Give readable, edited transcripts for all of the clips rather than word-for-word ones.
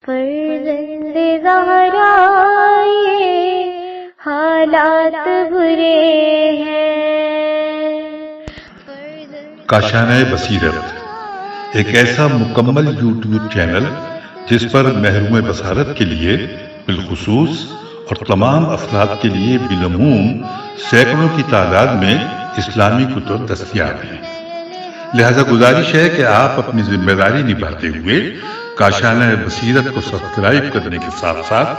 فرزند زہرا یہ حالات برے ہیں۔ کاشانہ بصیرت ایک ایسا مکمل یوٹیوب چینل جس پر محروم بصارت کے لیے بالخصوص اور تمام افراد کے لیے بالعموم سینکڑوں کی تعداد میں اسلامی کتب دستیاب ہیں۔ لہذا گزارش ہے کہ آپ اپنی ذمہ داری نبھاتے ہوئے کاشانہ بصیرت کو سبسکرائب کرنے کے ساتھ ساتھ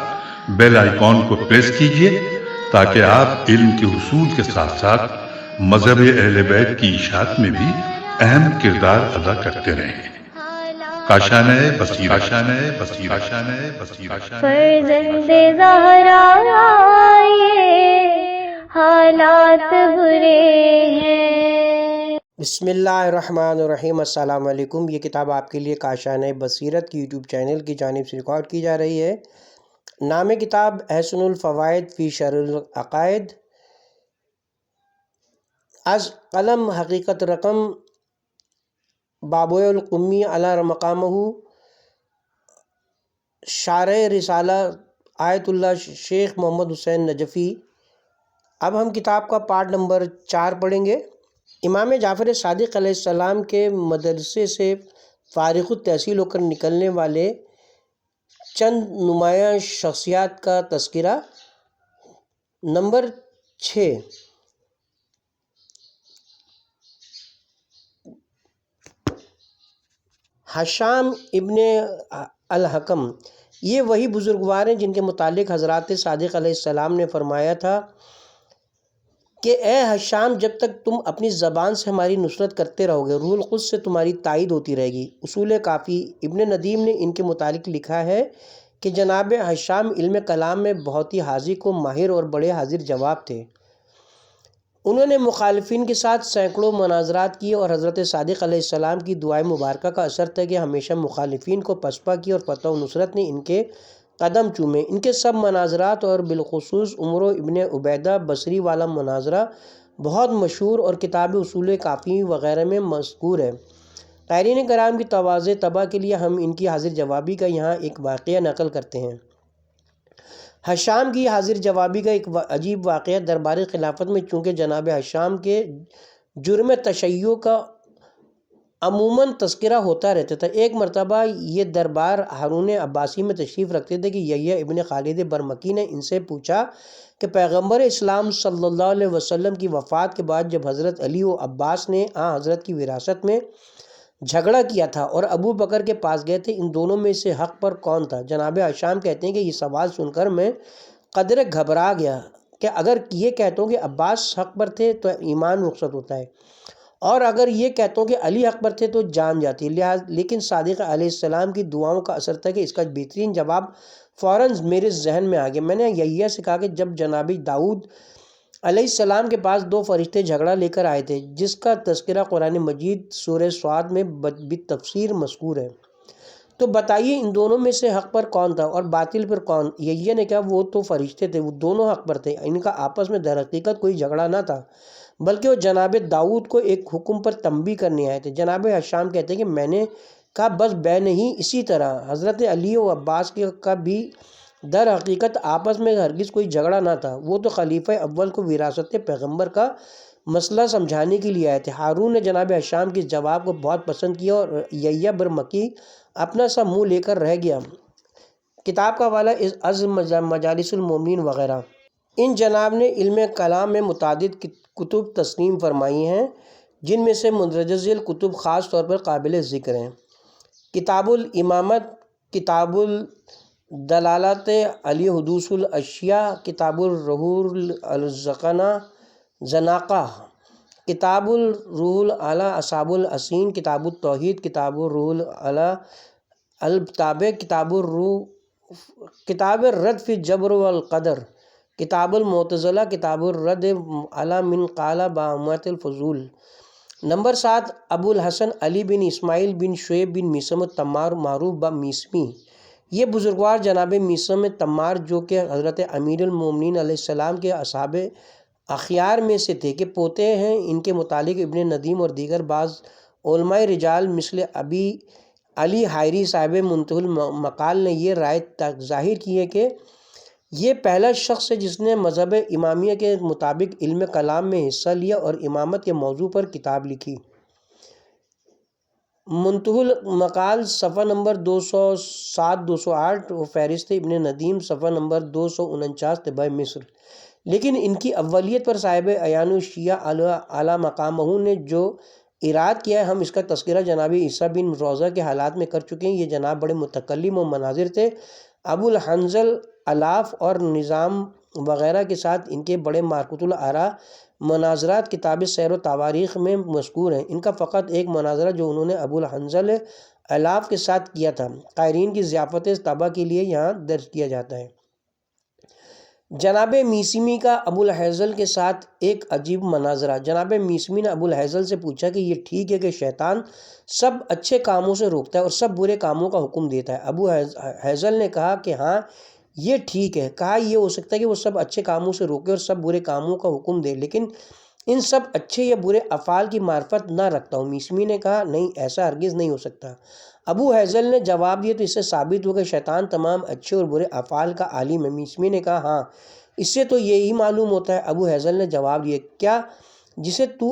بیل آئیکن کو پریس کیجیے تاکہ آپ علم کے حصول کے ساتھ ساتھ مذہب اہل بیت کی اشاعت میں بھی اہم کردار ادا کرتے رہیں۔ کاشانہ بصیرت۔ فرزند زہرا یہ حالات برے ہیں۔ بسم اللہ الرحمن الرحیم۔ السلام علیکم۔ یہ کتاب آپ کے لیے کاشانہ بصیرت کی یوٹیوب چینل کی جانب سے ریکارڈ کی جا رہی ہے۔ نام کتاب احسن الفوائد فی شرح العقائد، از قلم حقیقت رقم بابوی القمی علی مقامہ، شارح رسالہ آیت اللہ شیخ محمد حسین نجفی۔ اب ہم کتاب کا پارٹ نمبر 4 پڑھیں گے۔ امام جعفر صادق علیہ السلام کے مدرسے سے فارغ التحصیل ہو کر نکلنے والے چند نمایاں شخصیات کا تذکرہ۔ نمبر 6، حشام ابن الحکم۔ یہ وہی بزرگوار ہیں جن کے متعلق حضرات صادق علیہ السلام نے فرمایا تھا کہ اے حشام، جب تک تم اپنی زبان سے ہماری نصرت کرتے رہو گے، روح القدس سے تمہاری تائید ہوتی رہے گی۔ اصول کافی۔ ابن ندیم نے ان کے متعلق لکھا ہے کہ جناب حشام علم کلام میں بہت ہی حاذق و ماہر اور بڑے حاضر جواب تھے۔ انہوں نے مخالفین کے ساتھ سینکڑوں مناظرات کیے اور حضرت صادق علیہ السلام کی دعائے مبارکہ کا اثر تھا کہ ہمیشہ مخالفین کو پسپا کی اور فتح و نصرت نے ان کے قدم چومے۔ ان کے سب مناظرات اور بالخصوص عمر ابن عبیدہ بصری والا مناظرہ بہت مشہور اور کتاب اصول کافی وغیرہ میں مذکور ہے۔ قارئین کرام کی تواضع طبع کے لیے ہم ان کی حاضر جوابی کا یہاں ایک واقعہ نقل کرتے ہیں۔ حشام کی حاضر جوابی کا ایک عجیب واقعہ دربار خلافت میں، چونکہ جناب حشام کے جرم تشیع کا عموماً تذکرہ ہوتا رہتا تھا۔ ایک مرتبہ یہ دربار ہارون عباسی میں تشریف رکھتے تھے کہ یحییٰ ابن خالد برمکی نے ان سے پوچھا کہ پیغمبر اسلام صلی اللہ علیہ وسلم کی وفات کے بعد جب حضرت علی و عباس نے حضرت کی وراثت میں جھگڑا کیا تھا اور ابو بکر کے پاس گئے تھے، ان دونوں میں سے حق پر کون تھا؟ جناب حشام کہتے ہیں کہ یہ سوال سن کر میں قدرے گھبرا گیا کہ اگر یہ کہتا ہوں کہ عباس حق پر تھے تو ایمان رخصت ہوتا ہے، اور اگر یہ کہتا ہوں کہ علی حق پر تھے تو جان جاتی ہے۔ لیکن صادق علیہ السلام کی دعاؤں کا اثر تھا کہ اس کا بہترین جواب فوراً میرے ذہن میں آ گیا۔ میں نے یحییٰ سے کہا کہ جب جناب داؤد علیہ السلام کے پاس 2 فرشتے جھگڑا لے کر آئے تھے، جس کا تذکرہ قرآن مجید سورہ صاد میں بالتفصیل مذکور ہے، تو بتائیے ان دونوں میں سے حق پر کون تھا اور باطل پر کون؟ یحییٰ نے کہا وہ تو فرشتے تھے، وہ دونوں حق پر تھے، ان کا آپس میں در حقیقت کوئی جھگڑا نہ تھا، بلکہ وہ جناب داؤد کو ایک حکم پر تنبیہ کرنے آئے تھے۔ جناب حشام کہتے ہیں کہ میں نے کہا بس بے نہیں، اسی طرح حضرت علی و عباس کا بھی در حقیقت آپس میں ہرگز کوئی جھگڑا نہ تھا، وہ تو خلیفہ اول کو وراثت پیغمبر کا مسئلہ سمجھانے کے لیے آئے تھے۔ ہارون نے جناب حشام کے جواب کو بہت پسند کیا اور یحییٰ برمکی اپنا سا منہ لے کر رہ گیا۔ کتاب کا حوالہ از مجالس المومنین وغیرہ۔ ان جناب نے علم کلام میں متعدد کتب تصنیف فرمائی ہیں، جن میں سے مندرجہ ذیل کتب خاص طور پر قابل ذکر ہیں: کتاب الامامت، کتاب الدلالات علی حدوث الاشیاء، کتاب الروح الزناقہ، کتاب الروح الاعلی اصحاب الحسین، کتاب التوحید، کتاب الروح الاعلی البتاب، کتاب الرد فی الجبر والقدر، کتاب المعتزلہ، کتاب الرد علی من قال بامامت الفضول۔ نمبر 7، ابو الحسن علی بن اسماعیل بن شعیب بن میثم التمار معروف بمیثمی۔ یہ بزرگوار جناب میثم تمار جو کہ حضرت امیر المومنین علیہ السلام کے اصحاب اخیار میں سے تھے کہ پوتے ہیں، ان کے متعلق ابن ندیم اور دیگر بعض علماء رجال مثل ابی علی حائری صاحب منتہی المقال نے یہ رائے ظاہر کی ہے کہ یہ پہلا شخص ہے جس نے مذہب امامیہ کے مطابق علم کلام میں حصہ لیا اور امامت کے موضوع پر کتاب لکھی۔ منتہی المقال صفحہ نمبر 207-208 و فہرست ابن ندیم صفحہ نمبر 249 طبع مصر۔ لیکن ان کی اولیت پر صاحب عیان الشیعہ اعلیٰ مقامہ نے جو اراد کیا ہے، ہم اس کا تذکرہ جناب عیسیٰ بن روضہ کے حالات میں کر چکے ہیں۔ یہ جناب بڑے متکلم و مناظر تھے۔ ابو الحنظل الاف اور نظام وغیرہ کے ساتھ ان کے بڑے معرکۃ الآراء مناظرات کتاب سیر و تواریخ میں مذکور ہیں۔ ان کا فقط ایک مناظرہ جو انہوں نے ابو الحنظل الاف کے ساتھ کیا تھا، قائرین کی ضیافت طبع کے لیے یہاں درج کیا جاتا ہے۔ جناب میسمی کا ابو الحنظل کے ساتھ ایک عجیب مناظرہ۔ جناب میسمی نے ابو الحنظل سے پوچھا کہ یہ ٹھیک ہے کہ شیطان سب اچھے کاموں سے روکتا ہے اور سب برے کاموں کا حکم دیتا ہے؟ ابو الحنظل نے کہا کہ ہاں یہ ٹھیک ہے۔ کہا یہ ہو سکتا ہے کہ وہ سب اچھے کاموں سے روکے اور سب برے کاموں کا حکم دے، لیکن ان سب اچھے یا برے افعال کی معرفت نہ رکھتا ہوں۔ میسمی نے کہا نہیں، ایسا ہرگز نہیں ہو سکتا۔ ابو الحنظل نے جواب دیا تو اس سے ثابت ہو کہ شیطان تمام اچھے اور برے افعال کا عالم ہے۔ میسمی نے کہا ہاں، اس سے تو یہی معلوم ہوتا ہے۔ ابو الحنظل نے جواب دیا کیا جسے تم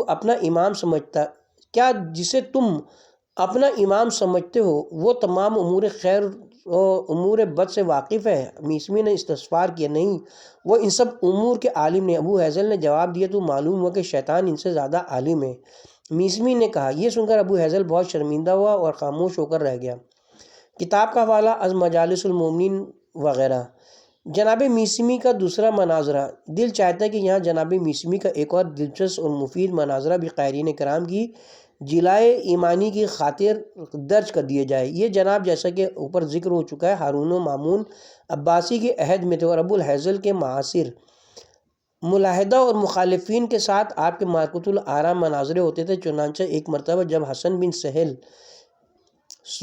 اپنا امام سمجھتے ہو وہ تمام امور خیر و امور بد سے واقف ہے؟ میسمی نے استفسار کیا نہیں، وہ ان سب امور کے عالم نہیں۔ ابو الحنظل نے جواب دیا تو معلوم ہوا کہ شیطان ان سے زیادہ عالم ہے۔ میسمی نے کہا یہ سن کر ابو الحنظل بہت شرمندہ ہوا اور خاموش ہو کر رہ گیا۔ کتاب کا حوالہ از مجالس المومنین وغیرہ۔ جناب میسمی کا دوسرا مناظرہ۔ دل چاہتا ہے کہ یہاں جناب میسمی کا ایک اور دلچسپ اور مفید مناظرہ بھی قائرین کرام کی جلائے ایمانی کی خاطر درج کر دیا جائے۔ یہ جناب جیسا کہ اوپر ذکر ہو چکا ہے ہارون و مامون عباسی کے عہد میں تھے اور ابو الحنظل کے معاصر ملاحدہ اور مخالفین کے ساتھ آپ کے معرکۃ الآراء مناظرے ہوتے تھے۔ چنانچہ ایک مرتبہ جب حسن بن سہل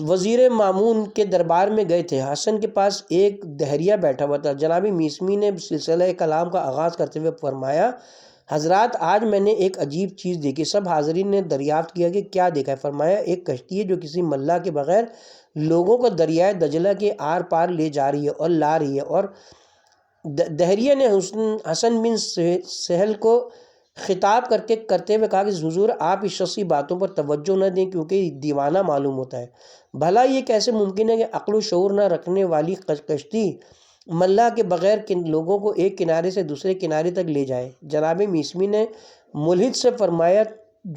وزیر مامون کے دربار میں گئے تھے، حسن کے پاس ایک دہریہ بیٹھا ہوا تھا۔ جناب میسمی نے سلسلہ کلام کا آغاز کرتے ہوئے فرمایا حضرات آج میں نے ایک عجیب چیز دیکھی۔ سب حاضرین نے دریافت کیا کہ کیا دیکھا ہے؟ فرمایا ایک کشتی ہے جو کسی ملا کے بغیر لوگوں کو دریائے دجلہ کے آر پار لے جا رہی ہے اور لا رہی ہے۔ اور دہریہ نے حسن بن سہل کو خطاب کرتے ہوئے کہا کہ حضور آپ اس شخص کی باتوں پر توجہ نہ دیں کیونکہ یہ دیوانہ معلوم ہوتا ہے۔ بھلا یہ کیسے ممکن ہے کہ عقل و شعور نہ رکھنے والی کشتی ملا کے بغیر لوگوں کو ایک کنارے سے دوسرے کنارے تک لے جائے؟ جناب میسمی نے ملحد سے فرمایا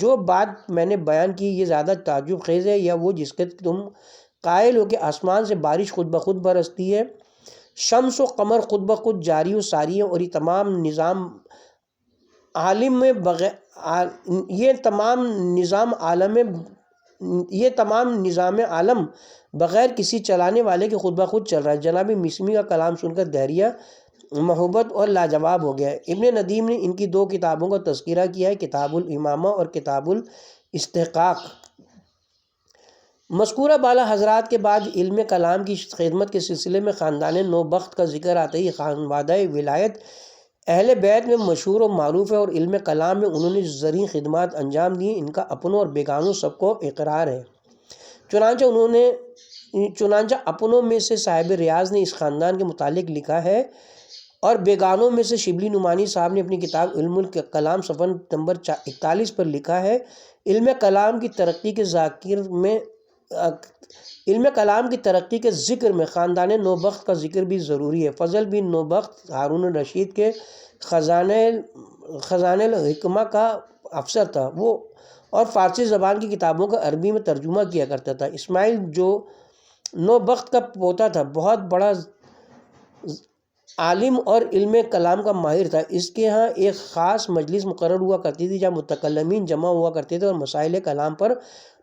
جو بات میں نے بیان کی یہ زیادہ تعجب خیز ہے یا وہ جس کے تم قائل ہو کہ آسمان سے بارش خود بخود برستی ہے، شمس و قمر خود بخود جاری و ساری ہیں اور یہ تمام نظام عالم بغیر کسی چلانے والے کے خود بخود چل رہا ہے۔ جناب میسمی کا کلام سن کر دہریہ محبت اور لاجواب ہو گیا۔ ابن ندیم نے ان کی دو کتابوں کا تذکرہ کیا ہے، کتاب الامامہ اور کتاب الاستحقاق۔ مذکورہ بالا حضرات کے بعد علم کلام کی خدمت کے سلسلے میں خاندان نوبخت کا ذکر آتا ہے۔ یہ خانوادہ ولایت اہل بیت میں مشہور و معروف ہے اور علم کلام میں انہوں نے زرعی خدمات انجام دی، ان کا اپنوں اور بیگانوں سب کو اقرار ہے۔ چنانچہ اپنوں میں سے صاحب ریاض نے اس خاندان کے متعلق لکھا ہے اور بیگانوں میں سے شبلی نعمانی صاحب نے اپنی کتاب علم الکلام صفحہ نمبر 41 پر لکھا ہے علم کلام کی ترقی کے ذکر میں خاندان نوبخت کا ذکر بھی ضروری ہے۔ فضل بن نوبخت ہارون الرشید کے خزانہ الحکمہ کا افسر تھا، وہ اور فارسی زبان کی کتابوں کا عربی میں ترجمہ کیا کرتا تھا۔ اسماعیل جو نوبخت کا پوتا تھا بہت بڑا عالم اور علم کلام کا ماہر تھا۔ اس کے ہاں ایک خاص مجلس مقرر ہوا کرتی تھی جہاں متکلمین جمع ہوا کرتے تھے اور مسائل کلام پر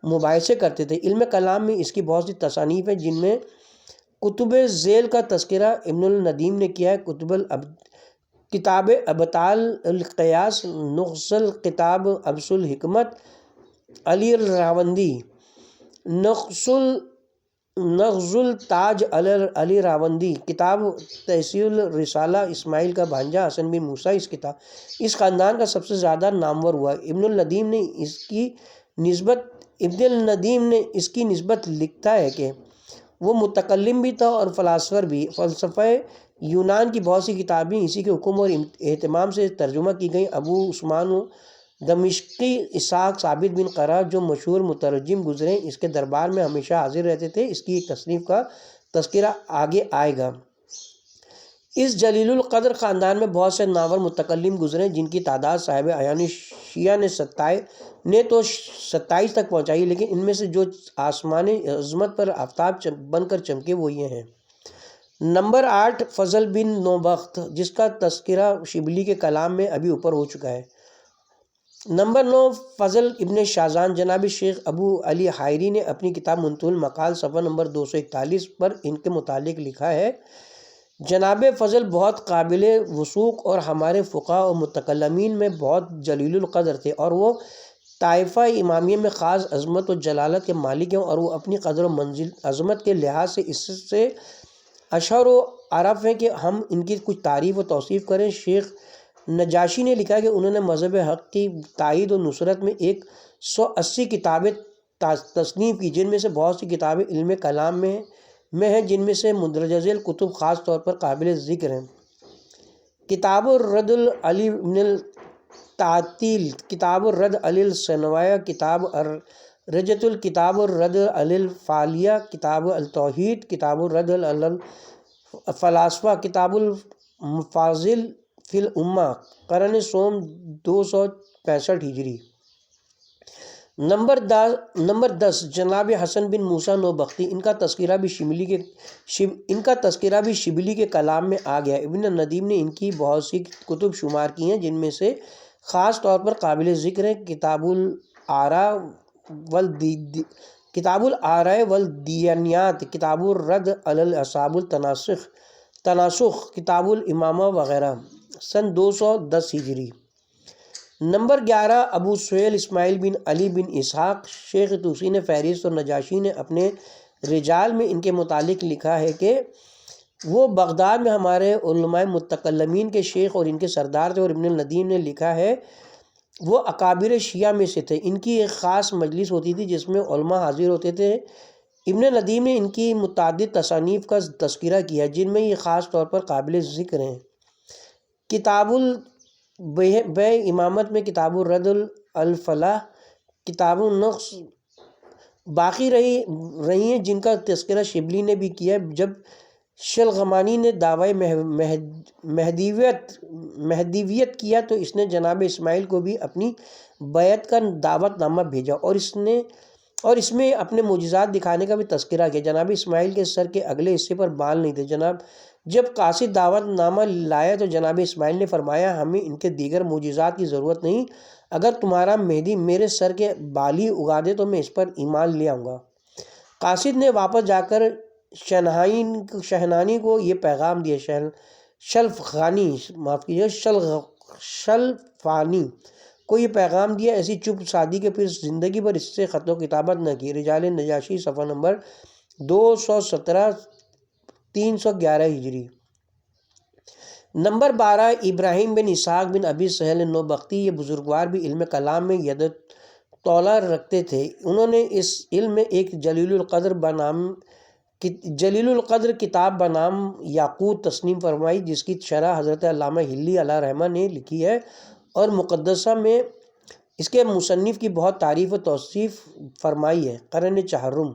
مباحثے کرتے تھے۔ علم کلام میں اس کی بہت سی تصانیف ہیں جن میں کتب ذیل کا تذکرہ ابن الندیم نے کیا ہے۔ کتاب ابطال القیاس، نغز الکتاب ابس الحکمت علی راوندی، نغز التاج علی راوندی، کتاب تحصیل الرسالہ اسماعیل کا بھانجا حسن بن موسیٰ اس خاندان کا سب سے زیادہ نامور ہوا۔ ابن الندیم نے اس کی نسبت ابن الندیم نے اس کی نسبت لکھتا ہے کہ وہ متکلم بھی تھا اور فلاسفر بھی۔ فلسفہ یونان کی بہت سی کتابیں اسی کے حکم اور اہتمام سے ترجمہ کی گئیں۔ ابو عثمان دمشقی اسحاق ثابت بن قرہ جو مشہور مترجم گزرے، اس کے دربار میں ہمیشہ حاضر رہتے تھے۔ اس کی ایک تصنیف کا تذکرہ آگے آئے گا۔ اس جلیل القدر خاندان میں بہت سے نامور متکلم گزرے جن کی تعداد صاحب عیان شیعہ نے تو 27 تک پہنچائی، لیکن ان میں سے جو آسمان عظمت پر آفتاب بن کر چمکے وہ یہ ہیں۔ نمبر 8 فضل بن نوبخت، جس کا تذکرہ شبلی کے کلام میں ابھی اوپر ہو چکا ہے۔ نمبر 9 فضل ابن شازان، جناب شیخ ابو علی حائری نے اپنی کتاب منتهى المقال صفحہ نمبر 241 پر ان کے متعلق لکھا ہے، جناب فضل بہت قابل وثوق اور ہمارے فقہاء و متکلمین میں بہت جلیل القدر تھے، اور وہ طائفہ امامیہ میں خاص عظمت و جلالت کے مالک ہیں، اور وہ اپنی قدر و منزل عظمت کے لحاظ سے اس سے اشہر و عرف ہیں کہ ہم ان کی کچھ تعریف و توصیف کریں۔ شیخ نجاشی نے لکھا کہ انہوں نے مذہب حق کی تائید و نصرت میں 180 کتابیں تصنیف کی، جن میں سے بہت سی کتابیں علم کلام میں ہیں، جن میں سے مندرجہ ذیل کتب خاص طور پر قابل ذکر ہیں: کتاب الرد علی من التعطیل، کتاب الرد علی الثنویہ، کتاب الرجۃ، کتاب الرد علی الفالیہ، کتاب التوحید، کتاب الرد علی الفلاسفہ، کتاب المفاضل فی الامہ، قرن سوم 265 ہجری۔ نمبر 10 جناب حسن بن موسیٰ نوبختی، ان کا تذکرہ بھی شبلی کے کلام میں آ گیا۔ ابن الندیم نے ان کی بہت سی کتب شمار کی ہیں، جن میں سے خاص طور پر قابل ذکر ہیں کتاب الآراء والدیانیات، کتاب الرد علی الاصحاب التناسخ، کتاب الامامہ وغیرہ، سن 210 ہجری۔ نمبر 11 ابو سہیل اسماعیل بن علی بن اسحاق، شیخ طوسی نے فہرست اور نجاشی نے اپنے رجال میں ان کے متعلق لکھا ہے کہ وہ بغداد میں ہمارے علماء متکلمین کے شیخ اور ان کے سردار تھے، اور ابن الندیم نے لکھا ہے وہ اکابر شیعہ میں سے تھے۔ ان کی ایک خاص مجلس ہوتی تھی جس میں علماء حاضر ہوتے تھے۔ ابن ندیم نے ان کی متعدد تصانیف کا تذکرہ کیا، جن میں یہ خاص طور پر قابل ذکر ہیں: کتاب البیع امامت میں کتاب الرد الفلاح، کتاب النقص باقی رہی ہیں جن کا تذکرہ شبلی نے بھی کیا ہے۔ جب شلغمانی نے دعوی مہدیویت کیا تو اس نے جناب اسماعیل کو بھی اپنی بیعت کا دعوت نامہ بھیجا، اور اس میں اپنے معجزات دکھانے کا بھی تذکرہ کیا۔ جناب اسماعیل کے سر کے اگلے حصے پر بال نہیں تھے۔ جب قاصد دعوت نامہ لایا تو جناب اسماعیل نے فرمایا ہمیں ان کے دیگر معجزات کی ضرورت نہیں، اگر تمہارا مہدی میرے سر کے بال ہی اگا دے تو میں اس پر ایمان لے آؤں گا۔ قاصد نے واپس جا کر شہنانی کو یہ پیغام دیا، شلفانی کو یہ پیغام دیا، ایسی چپ سادی کے پھر زندگی بھر اس سے خط و کتابت نہ کی۔ رجال نجاشی صفحہ نمبر 217 311 ہجری۔ نمبر 12 ابراہیم بن اسحاق بن ابی سہل نوبختی، یہ بزرگوار بھی علم کلام میں ید طولہ رکھتے تھے۔ انہوں نے اس علم میں ایک جلیل القدر کتاب بنام یاقوت تصنیف فرمائی، جس کی شرح حضرت علامہ ہلی علیہ رحمہ نے لکھی ہے، اور مقدسہ میں اس کے مصنف کی بہت تعریف و توصیف فرمائی ہے۔ قرن چہرم۔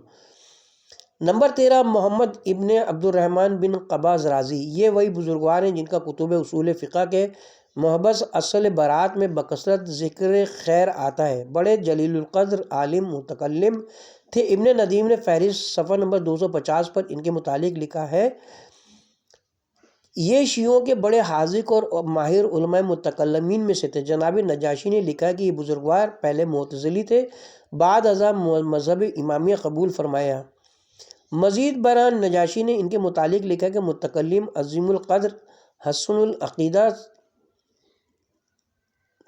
نمبر 13 محمد ابن عبد الرحمن بن قباض رازی، یہ وہی بزرگوار ہیں جن کا کتب اصول فقہ کے محبس اصل برات میں بکثرت ذکر خیر آتا ہے۔ بڑے جلیل القدر عالم متکلم تھے۔ ابن ندیم نے فہرست صفحہ نمبر 250 پر ان کے متعلق لکھا ہے یہ شیعوں کے بڑے حاذق اور ماہر علماء متکلمین میں سے تھے۔ جناب نجاشی نے لکھا کہ یہ بزرگوار پہلے معتزلی تھے، بعد ازاں مذہب امامیہ قبول فرمایا۔ مزید برآں نجاشی نے ان کے متعلق لکھا کہ متکلم عظیم القدر حسن العقیدہ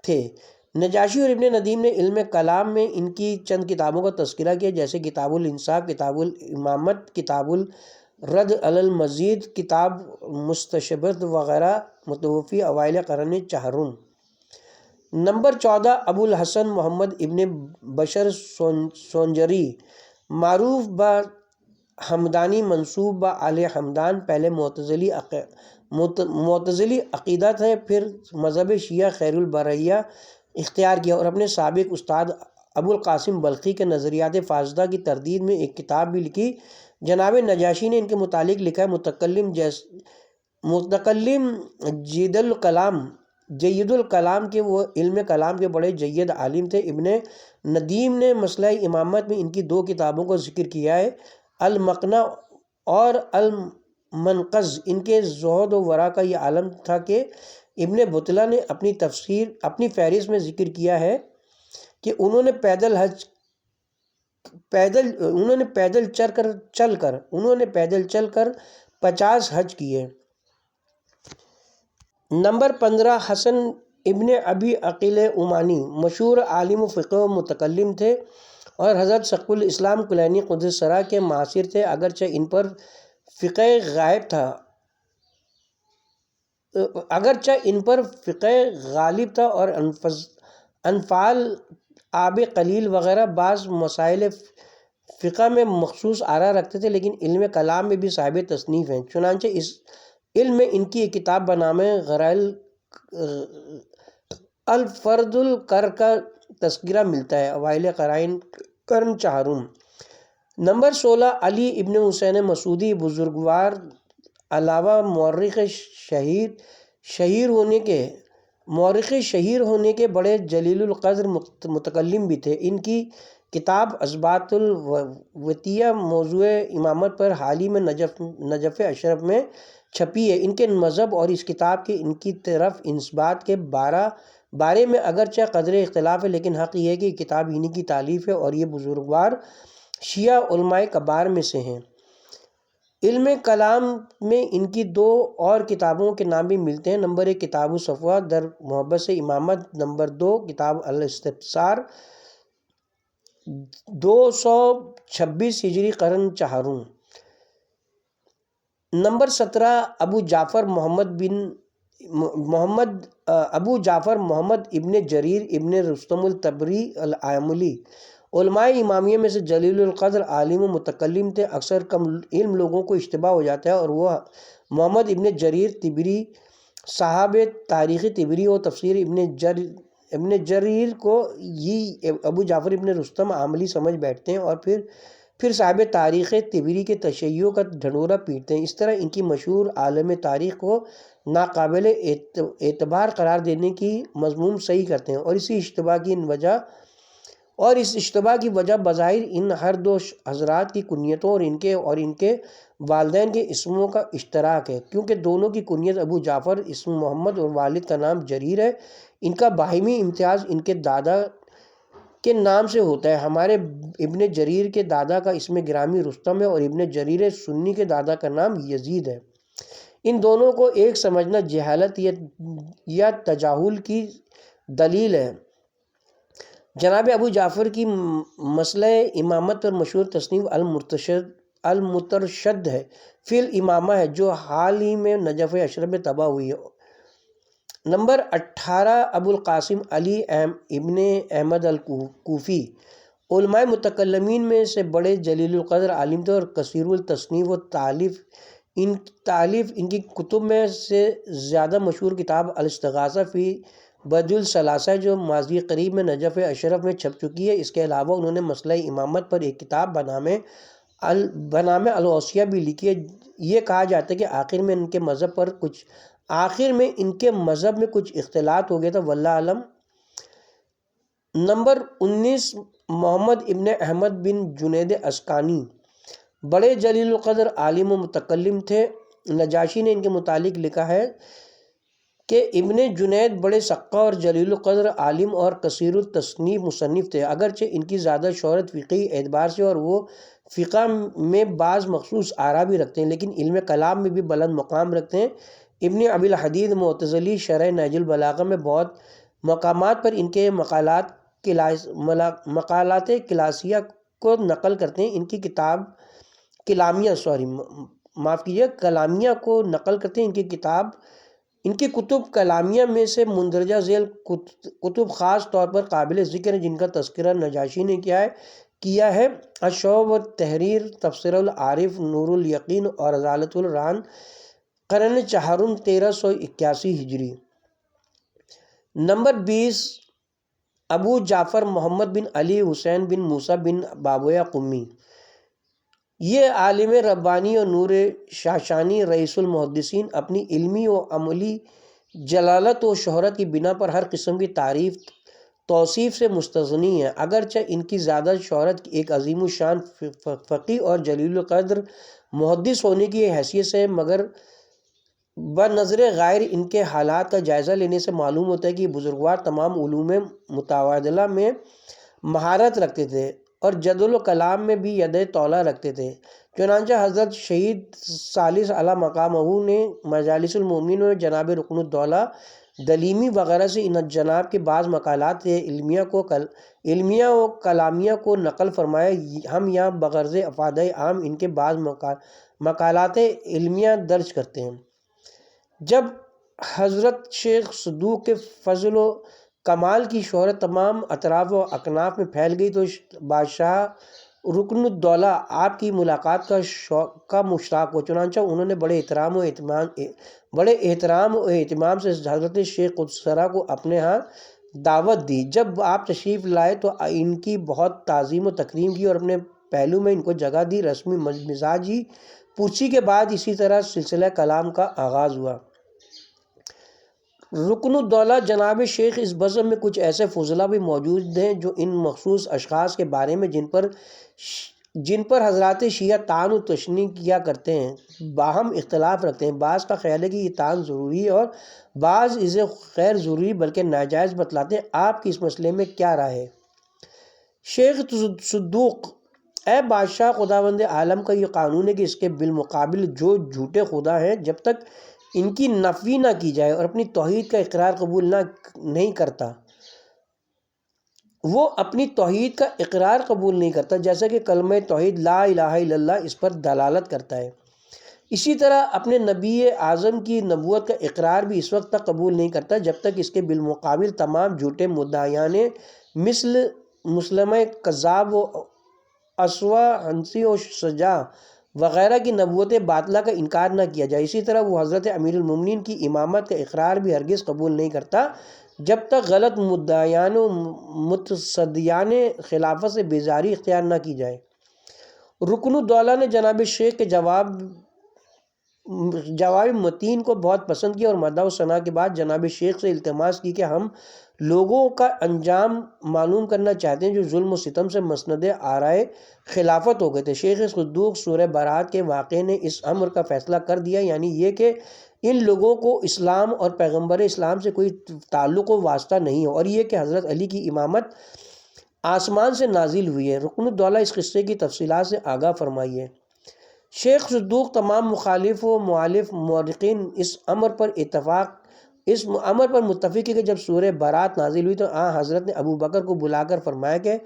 تھے۔ نجاشی اور ابن ندیم نے علم کلام میں ان کی چند کتابوں کا تذکرہ کیا، جیسے کتاب الانصاف، کتاب الامامت، کتاب الرد علی المزید، کتاب مستشبت وغیرہ، متوفی اوائل قرن چہرم۔ نمبر 14 ابو الحسن محمد ابن بشر سونجری، معروف با حمدانی، منسوب با آل حمدان، پہلے معتزلی عقیدہ تھے، پھر مذہب شیعہ خیر البریہ اختیار کیا اور اپنے سابق استاد ابو القاسم بلخی کے نظریات فاسدہ کی تردید میں ایک کتاب بھی لکھی۔ جناب نجاشی نے ان کے متعلق لکھا ہے متکلم جید الکلام کے وہ علم کلام کے بڑے جید عالم تھے۔ ابن ندیم نے مسئلہ امامت میں ان کی 2 کتابوں کا ذکر کیا ہے، المقنع اور المنقذ۔ ان کے زہد و ورع کا یہ عالم تھا کہ ابن بطلہ نے اپنی فہرست میں ذکر کیا ہے کہ انہوں نے پیدل چل کر 50 حج کیے۔ نمبر 15 حسن ابن ابی عقیل عمانی، مشہور عالم و فقہ و متکلم تھے اور حضرت سقف الاسلام کلینی قدس سرا کے معاصر تھے۔ اگرچہ ان پر فقہ غالب تھا اور انفعال آب قلیل وغیرہ بعض مسائل فقہ میں مخصوص آراء رکھتے تھے، لیکن علم کلام میں بھی صاحب تصنیف ہیں۔ چنانچہ اس علم میں ان کی ایک کتاب بنام غرائل الفرد القر کا تذکرہ ملتا ہے، اوائل قرن چہارم۔ نمبر 16 علی ابن حسین مسعودی، بزرگوار، علاوہ مورخ شہیر ہونے کے بڑے جلیل القدر متکلم بھی تھے۔ ان کی کتاب اثبات الوتیہ موضوع امامت پر حال ہی میں نجف اشرف میں چھپی ہے۔ ان کے مذہب اور اس کتاب کے ان کی طرف انسبات کے بارے میں اگرچہ قدر اختلاف ہے، لیکن حق یہ ہے کہ یہ کتاب انہی کی تالیف ہے اور یہ بزرگوار شیعہ علماء کبار میں سے ہیں۔ علم کلام میں ان کی 2 اور کتابوں کے نام بھی ملتے ہیں۔ نمبر 1 کتاب الصفوہ در محبت سے امامت، نمبر 2 کتاب الاستبصار 226 ہجری قرن چہارم۔ نمبر 17 ابو جعفر محمد ابن جریر ابن رستم الطبری العاملی، علماء امامیہ میں سے جلیل القدر عالم و متکلم تھے۔ اکثر کم علم لوگوں کو اشتباہ ہو جاتا ہے اور وہ محمد ابن جریر طبری صاحب تاریخ طبری و تفسیر ابن جریر کو ہی ابو جعفر ابن رستم عاملی سمجھ بیٹھتے ہیں اور پھر صاحب تاریخ طبری کے تشیع کا ڈھنڈورا پیٹتے ہیں۔ اس طرح ان کی مشہور عالم تاریخ کو ناقابل اعتبار قرار دینے کی مضمون صحیح کرتے ہیں، اور اس اشتباہ کی وجہ بظاہر ان ہر 2 حضرات کی کنیتوں اور ان کے والدین کے اسموں کا اشتراک ہے، کیونکہ دونوں کی کنیت ابو جعفر اسم محمد اور والد کا نام جریر ہے۔ ان کا باہمی امتیاز ان کے دادا کے نام سے ہوتا ہے۔ ہمارے ابن جریر کے دادا کا اسم گرامی رستم ہے اور ابن جریر سنی کے دادا کا نام یزید ہے۔ ان دونوں کو ایک سمجھنا جہالت یا تجاہل کی دلیل ہے۔ جناب ابو جعفر کی مسئلہ امامت پر مشہور تصنیف المترشد ہے فی الامامہ ہے، جو حال ہی میں نجف اشرف میں طبع ہوئی ہے۔ نمبر 18 ابو القاسم علی ابن احمد الکوفی، علماء متکلمین میں سے بڑے جلیل القدر عالم تھے اور کثیر التصنیف و تالیف۔ ان کی کتب میں سے زیادہ مشہور کتاب الاستغاثہ فی بدء الثلاثہ ہے، جو ماضی قریب میں نجف اشرف میں چھپ چکی ہے۔ اس کے علاوہ انہوں نے مسئلہ امامت پر ایک کتاب بنام الوصیہ بھی لکھی ہے۔ یہ کہا جاتا ہے کہ آخر میں ان کے مذہب میں کچھ اختلاط ہو گیا تھا، واللہ اعلم۔ نمبر 19 محمد ابن احمد بن جنید اسکانی، بڑے جلیل القدر عالم و متکلم تھے۔ نجاشی نے ان کے متعلق لکھا ہے کہ ابن جنید بڑے ثقہ اور جلیل القدر عالم اور کثیر التصنیف مصنف تھے، اگرچہ ان کی زیادہ شہرت فقہی اعتبار سے اور وہ فقہ میں بعض مخصوص آراء بھی رکھتے ہیں، لیکن علم کلام میں بھی بلند مقام رکھتے ہیں۔ ابن ابی الحدید معتزلی شرح نہج البلاغہ میں بہت مقامات پر ان کے مقالات کلاسیہ کو نقل کرتے ہیں۔ ان کی کتاب کلامیہ کو نقل کرتے ہیں۔ ان کی کتاب ان کی کتب کلامیہ میں سے مندرجہ ذیل کتب خاص طور پر قابل ذکر ہیں جن کا تذکرہ نجاشی نے کیا ہے: الشعب والتحریر، تفسیر العارف، نور الیقین اور ازالۃ الران، قرن چہارم، 1381 ہجری۔ نمبر 20، ابو جعفر محمد بن علی حسین بن موسیٰ بن بابویہ قمی، یہ عالم ربانی اور نور شاشانی رئیس المحدثین اپنی علمی و عملی جلالت و شہرت کی بنا پر ہر قسم کی تعریف توصیف سے مستغنی ہیں۔ اگرچہ ان کی زیادہ شہرت ایک عظیم الشان فقیہ اور جلیل القدر محدث ہونے کی حیثیت سے ہے، مگر بنظر غیر ان کے حالات کا جائزہ لینے سے معلوم ہوتا ہے کہ یہ بزرگوار تمام علوم متبادلہ میں مہارت رکھتے تھے اور جدل و کلام میں بھی ید طویلہ رکھتے تھے۔ چنانچہ حضرت شہید ثالث علی مقامہ نے مجالس المومنین میں جناب رکن الدولہ دلیمی وغیرہ سے ان جناب کے بعض مقالات علمیہ و کلامیہ کو نقل فرمایا۔ ہم یہاں بغرض افادہ عام ان کے بعض مقالات علمیہ درج کرتے ہیں۔ جب حضرت شیخ صدوق کے فضل و کمال کی شہرت تمام اطراف و اکناف میں پھیل گئی تو بادشاہ رکن الدولہ آپ کی ملاقات کا مشتاق ہو، چنانچہ انہوں نے بڑے احترام و اہتمام سے حضرت شیخ قدسرہ کو اپنے ہاں دعوت دی۔ جب آپ تشریف لائے تو ان کی بہت تعظیم و تکریم کی اور اپنے پہلو میں ان کو جگہ دی۔ رسمی مزاجی پرسی کے بعد اسی طرح سلسلہ کلام کا آغاز ہوا۔ رکن الدولہ جناب شیخ اس بزم میں کچھ ایسے فضلاء بھی موجود ہیں جو ان مخصوص اشخاص کے بارے میں جن پر حضرات شیعہ طعن و تشنیع کیا کرتے ہیں باہم اختلاف رکھتے ہیں۔ بعض کا خیال ہے کہ یہ طعن ضروری ہے اور بعض اسے غیر ضروری بلکہ ناجائز بتلاتے ہیں۔ آپ کی اس مسئلے میں کیا رائے ہے؟ شیخ صدوق: اے بادشاہ، خداوند عالم کا یہ قانون ہے کہ اس کے بالمقابل جو جھوٹے خدا ہیں جب تک ان کی نفی نہ کی جائے اور اپنی توحید کا اقرار قبول نہیں کرتا، وہ اپنی توحید کا اقرار قبول نہیں کرتا، جیسا کہ کلمہ توحید لا الہ الا اللہ اس پر دلالت کرتا ہے۔ اسی طرح اپنے نبی اعظم کی نبوت کا اقرار بھی اس وقت تک قبول نہیں کرتا جب تک اس کے بالمقابل تمام جھوٹے مدعیان مثل مسلمہ کذاب و اسوا ہنسی و شجاع وغیرہ کی نبوت باطلہ کا انکار نہ کیا جائے۔ اسی طرح وہ حضرت امیر المومنین کی امامت کا اقرار بھی ہرگز قبول نہیں کرتا جب تک غلط مدعیان و متصدیان خلافت سے بیزاری اختیار نہ کی جائے۔ رکن الدولہ نے جناب شیخ کے جواب متین کو بہت پسند کیا اور مدح و ثنا کے بعد جناب شیخ سے التماس کی کہ ہم لوگوں کا انجام معلوم کرنا چاہتے ہیں جو ظلم و ستم سے مسند آرائے خلافت ہو گئے تھے۔ شیخ صدوق سورہ برات کے واقعے نے اس امر کا فیصلہ کر دیا، یعنی یہ کہ ان لوگوں کو اسلام اور پیغمبر اسلام سے کوئی تعلق و واسطہ نہیں ہے، اور یہ کہ حضرت علی کی امامت آسمان سے نازل ہوئی ہے۔ رکن الدولہ اس قصے کی تفصیلات سے آگاہ فرمائیے۔ شیخ صدوق: تمام مخالف و مؤلف مورخین اس امر پر متفق ہے کہ جب سورہ برات نازل ہوئی تو حضرت نے ابو بکر کو بلا کر فرمایا کہ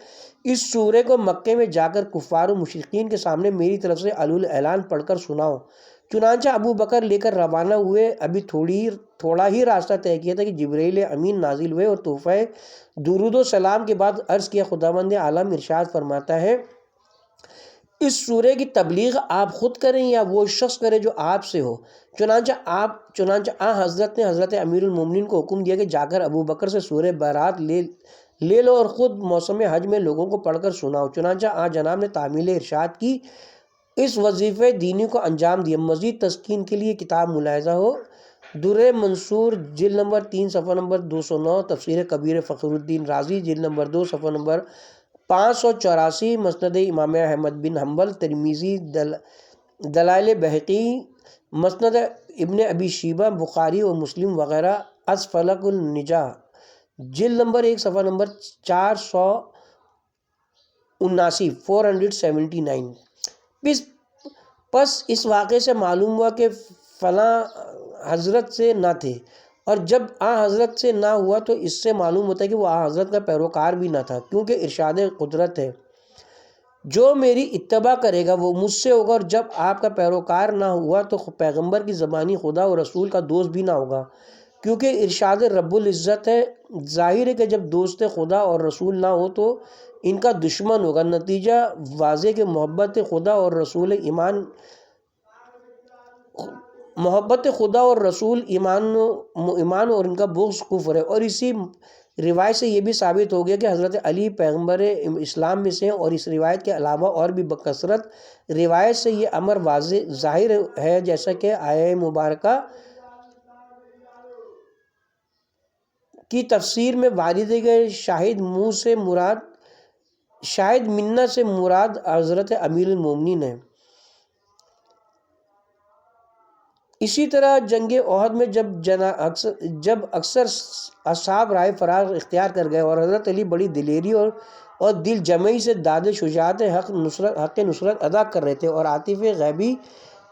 اس سورے کو مکے میں جا کر کفار و مشرکین کے سامنے میری طرف سے اعلان پڑھ کر سناؤ۔ چنانچہ ابو بکر لے کر روانہ ہوئے۔ ابھی تھوڑا ہی راستہ طے کیا تھا کہ جبرائیل امین نازل ہوئے اور تحفہ درود و سلام کے بعد عرض کیا: خداوند عالم ارشاد فرماتا ہے اس سورے کی تبلیغ آپ خود کریں یا وہ شخص کرے جو آپ سے ہو۔ چنانچہ حضرت نے حضرت امیر المومنین کو حکم دیا کہ جا کر ابو بکر سے سورہ برات لے لو اور خود موسم حج میں لوگوں کو پڑھ کر سناؤ۔ چنانچہ جناب نے تعمیل ارشاد کی اس وظیفہ دینی کو انجام دیا۔ مزید تسکین کے لیے کتاب ملاحظہ ہو: در منصور جلد نمبر 3 صفحہ نمبر 209، تفسیر کبیر فخر الدین رازی جلد نمبر 2 صفحہ نمبر 584، مسند امام احمد بن حنبل، ترمذی، دلائل بہقی، مسند ابن ابی شیبہ، بخاری و مسلم وغیرہ، از فلق النجا جلد نمبر 1 صفحہ نمبر 479۔ پس اس واقعے سے معلوم ہوا کہ فلاں حضرت سے نہ تھے، اور جب حضرت سے نہ ہوا تو اس سے معلوم ہوتا ہے کہ وہ حضرت کا پیروکار بھی نہ تھا، کیونکہ ارشاد قدرت ہے جو میری اتباع کرے گا وہ مجھ سے ہوگا، اور جب آپ کا پیروکار نہ ہوا تو پیغمبر کی زبانی خدا اور رسول کا دوست بھی نہ ہوگا، کیونکہ ارشاد رب العزت ہے، ظاہر ہے کہ جب دوست خدا اور رسول نہ ہو تو ان کا دشمن ہوگا۔ نتیجہ واضح کہ محبت خدا اور رسول ایمان اور ان کا بغض کفر ہے۔ اور اسی روایت سے یہ بھی ثابت ہو گیا کہ حضرت علی پیغمبر اسلام میں سے ہیں، اور اس روایت کے علاوہ اور بھی بکثرت روایت سے یہ امر واضح ظاہر ہے، جیسا کہ آیہ مبارکہ کی تفسیر میں وارد ہے۔ شاہد منہ سے مراد حضرت امیر المومنین ہے۔ اسی طرح جنگ احد میں جب اکثر اصحاب رائے فراغ اختیار کر گئے اور حضرت علی بڑی دلیری اور دل جمعی سے داد شجاعت حق نصرت ادا کر رہے تھے، اور عاطف غیبی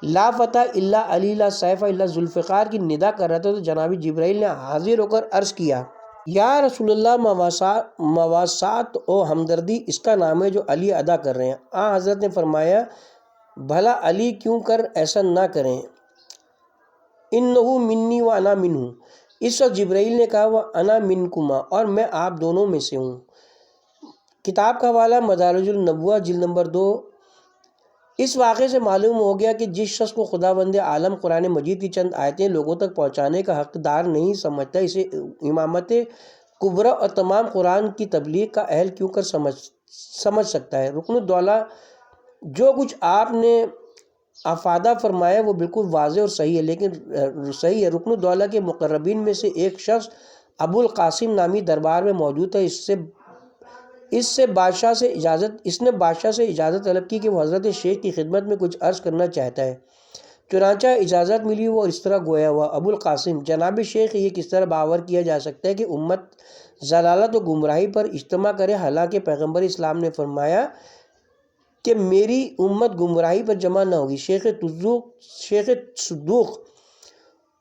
لا فتح الا علی لا سیف الا ذوالفقار کی ندا کر رہے تھے، تو جناب جبرائیل نے حاضر ہو کر عرض کیا، یا رسول اللہ، مواسات و ہمدردی اس کا نام ہے جو علی ادا کر رہے ہیں۔ حضرت نے فرمایا، بھلا علی کیوں کر ایسا نہ کریں، انہو منی و انا منہ۔ اس وقت جبرائیل نے کہا، وہ انا منکما، اور میں آپ دونوں میں سے ہوں۔ کتاب کا حوالہ مدارج النبوہ جلد نمبر 2۔ اس واقعے سے معلوم ہو گیا کہ جس شخص کو خداوند عالم قرآن مجید کی چند آیتیں لوگوں تک پہنچانے کا حقدار نہیں سمجھتا، اسے امامت کبریٰ اور تمام قرآن کی تبلیغ کا اہل کیوں کر سمجھ سکتا ہے۔ رکن الدولہ، جو کچھ آپ نے افادہ فرمایا وہ بالکل واضح اور صحیح ہے، لیکن رکن الدولہ کے مقربین میں سے ایک شخص ابو القاسم نامی دربار میں موجود ہے۔ اس نے بادشاہ سے اجازت طلب کی کہ وہ حضرت شیخ کی خدمت میں کچھ عرض کرنا چاہتا ہے۔ چنانچہ اجازت ملی، وہ اس طرح گویا ہوا، ابو القاسم، جناب شیخ، یہ کس طرح باور کیا جا سکتا ہے کہ امت ضلالت و گمراہی پر اجتماع کرے، حالانکہ پیغمبر اسلام نے فرمایا کہ میری امت گمراہی پر جمع نہ ہوگی۔ شیخ صدوق،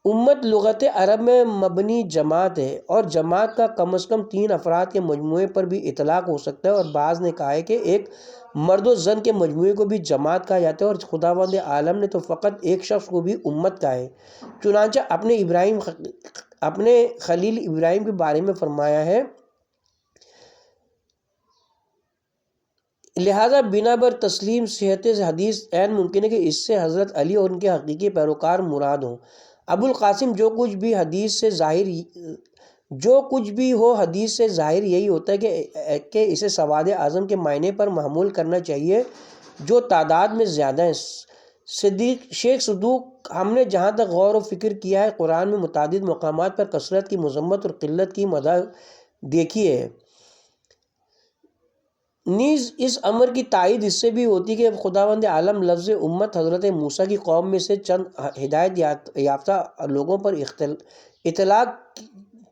امت لغت عرب میں مبنی جماعت ہے، اور جماعت کا کم از کم 3 افراد کے مجموعے پر بھی اطلاق ہو سکتا ہے، اور بعض نے کہا ہے کہ ایک مرد و زن کے مجموعے کو بھی جماعت کہا جاتا ہے، اور خداوند عالم نے تو فقط ایک شخص کو بھی امت کہا ہے۔ چنانچہ اپنے خلیل ابراہیم کے بارے میں فرمایا ہے، لہذا بنا بر تسلیم صحت حدیث عین ممکن ہے کہ اس سے حضرت علی اور ان کے حقیقی پیروکار مراد ہوں۔ ابو القاسم، جو کچھ بھی ہو حدیث سے ظاہر یہی ہوتا ہے کہ اسے سواد اعظم کے معنی پر محمول کرنا چاہیے، جو تعداد میں زیادہ ہیں۔ شیخ صدوق، ہم نے جہاں تک غور و فکر کیا ہے، قرآن میں متعدد مقامات پر کثرت کی مذمت اور قلت کی مدح دیکھی ہے۔ نیز اس امر کی تائید اس سے بھی ہوتی کہ خداوند عالم لفظ امت حضرت موسیٰ کی قوم میں سے چند ہدایت یافتہ لوگوں پر اطلاق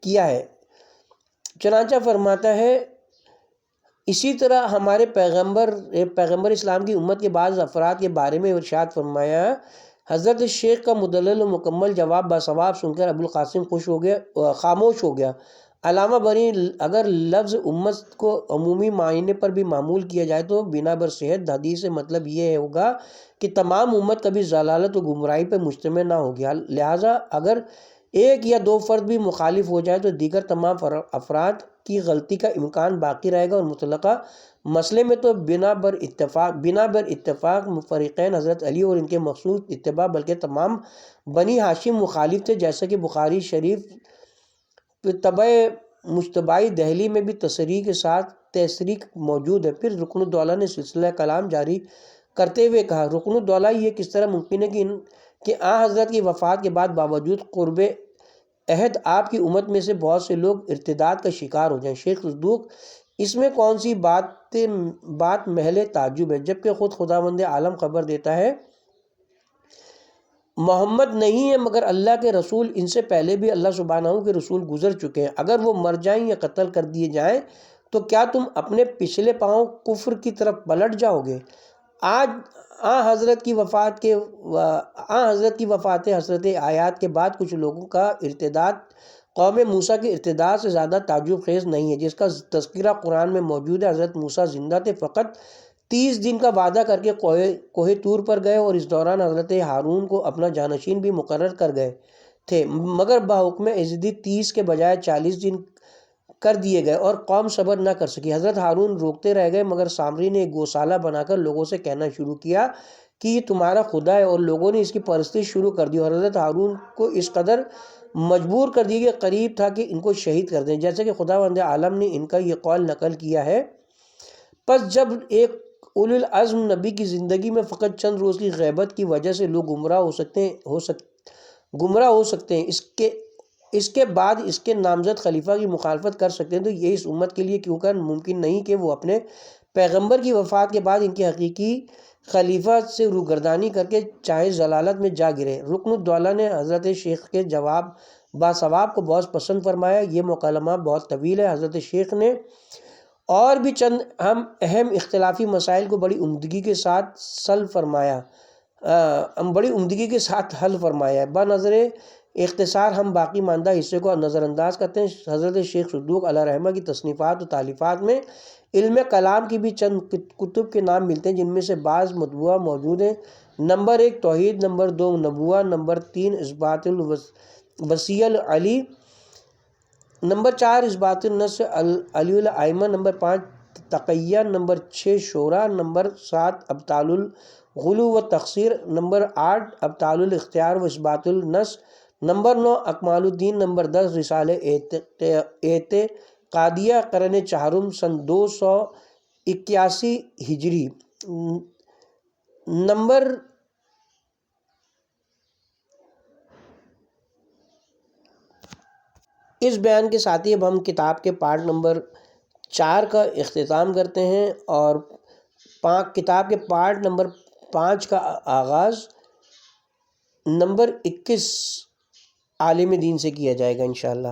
کیا ہے۔ چنانچہ فرماتا ہے، اسی طرح ہمارے پیغمبر اسلام کی امت کے بعض افراد کے بارے میں ارشاد فرمایا۔ حضرت شیخ کا مدلل و مکمل جواب باثواب سن کر ابو القاسم خاموش ہو گیا۔ علامہ بری، اگر لفظ امت کو عمومی معنی پر بھی معمول کیا جائے تو بنا بر صحت حدیث سے مطلب یہ ہوگا کہ تمام امت کبھی ضلالت و گمراہی پر مجتمع نہ ہوگی، لہٰذا اگر ایک یا 2 فرد بھی مخالف ہو جائے تو دیگر تمام افراد کی غلطی کا امکان باقی رہے گا، اور متعلقہ مسئلے میں تو بنا بر اتفاق مفرقین حضرت علی اور ان کے مخصوص اتباع بلکہ تمام بنی ہاشم مخالف تھے، جیسا کہ بخاری شریف طبع مجتبی دہلی میں بھی تصریح کے ساتھ تحریک موجود ہے۔ پھر رکن الدولہ نے سلسلہ کلام جاری کرتے ہوئے کہا، رکن الدولہ، یہ کس طرح ممکن ہے کہ حضرت کی وفات کے بعد باوجود قرب عہد آپ کی امت میں سے بہت سے لوگ ارتداد کا شکار ہو جائیں؟ شیخ صدوق، اس میں کون سی بات محل تعجب ہے، جبکہ خود خداوند عالم خبر دیتا ہے محمد نہیں ہے مگر اللہ کے رسول، ان سے پہلے بھی اللہ سبحانہ کے رسول گزر چکے ہیں، اگر وہ مر جائیں یا قتل کر دیے جائیں تو کیا تم اپنے پچھلے پاؤں کفر کی طرف پلٹ جاؤ گے؟ آج حضرت کی وفات حضرت آیات کے بعد کچھ لوگوں کا ارتداد قوم موسیٰ کے ارتداد سے زیادہ تعجب خیز نہیں ہے، جس کا تذکرہ قرآن میں موجود ہے۔ حضرت موسیٰ زندہ تھے، فقط 30 دن کا وعدہ کر کے کوہ طور پر گئے اور اس دوران حضرت ہارون کو اپنا جانشین بھی مقرر کر گئے تھے، مگر بحکم یزدی 30 کے بجائے 40 دن کر دیے گئے اور قوم صبر نہ کر سکی۔ حضرت ہارون روکتے رہ گئے، مگر سامری نے ایک گوشالہ بنا کر لوگوں سے کہنا شروع کیا کہ یہ تمہارا خدا ہے، اور لوگوں نے اس کی پرستش شروع کر دی اور حضرت ہارون کو اس قدر مجبور کر دیا کہ قریب تھا کہ ان کو شہید کر دیں، جیسے کہ خداوند عالم نے ان کا یہ قول نقل کیا ہے۔ پس جب ایک اولو العزم نبی کی زندگی میں فقط چند روز کی غیبت کی وجہ سے لوگ گمراہ ہو سکتے ہیں، اس کے بعد اس کے نامزد خلیفہ کی مخالفت کر سکتے ہیں، تو یہ اس امت کے لیے کیوں کر ممکن نہیں کہ وہ اپنے پیغمبر کی وفات کے بعد ان کے حقیقی خلیفہ سے روگردانی کر کے چاہے ضلالت میں جا گرے۔ رکن الدولہ نے حضرت شیخ کے جواب باثواب کو بہت پسند فرمایا۔ یہ مکالمہ بہت طویل ہے۔ حضرت شیخ نے اور بھی چند اہم اختلافی مسائل کو بڑی عمدگی کے ساتھ حل فرمایا ہے۔ بنظر اختصار ہم باقی ماندہ حصے کو نظر انداز کرتے ہیں۔ حضرت شیخ صدوق علیہ رحمہ کی تصنیفات و تالیفات میں علم کلام کی بھی چند کتب کے نام ملتے ہیں، جن میں سے بعض مطبوعہ موجود ہیں۔ نمبر 1 توحید، نمبر 2 نبوہ، نمبر 3 اثبات الوصی العلی، نمبر 4 اثبات النص علی الائمہ، نمبر 5 تقیہ، نمبر 6 شورا، نمبر 7 ابطال الغلو و تقصیر، نمبر 8 ابطال الاختیار و اثبات النص، نمبر 9 اکمال الدین، نمبر 10 رسالہ اعتقادیہ، قرن چہارم، سن 281 ہجری۔ نمبر اس بیان کے ساتھ ہی اب ہم کتاب کے پارٹ نمبر 4 کا اختتام کرتے ہیں اور کتاب کے پارٹ نمبر 5 کا آغاز نمبر 21 عالم دین سے کیا جائے گا انشاءاللہ۔